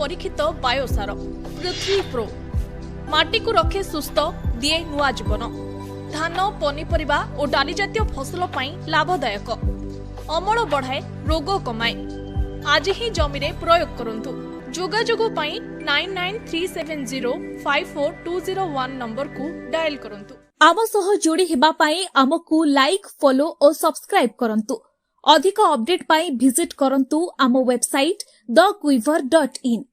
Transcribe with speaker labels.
Speaker 1: परीक्षित बायोसार पृथ्वी pro माटी को रखे सुस्थ दिए नुआ जीवन धान पनीपरिबा और डाली जातीय फसल पई लाभदायक अमल बढ़ाए रोग कमाए आज ही जमी रे प्रयोग करंतु जोगाजोग पई 9937054201 नंबर को डायल करंतु।
Speaker 2: आम सह जोड़ी हेबा पाई आमकु लाइक फॉलो और सब्सक्राइब करंतु। अधिक अपडेट पाई विजिट करंतु आम वेबसाइट thequiver.in।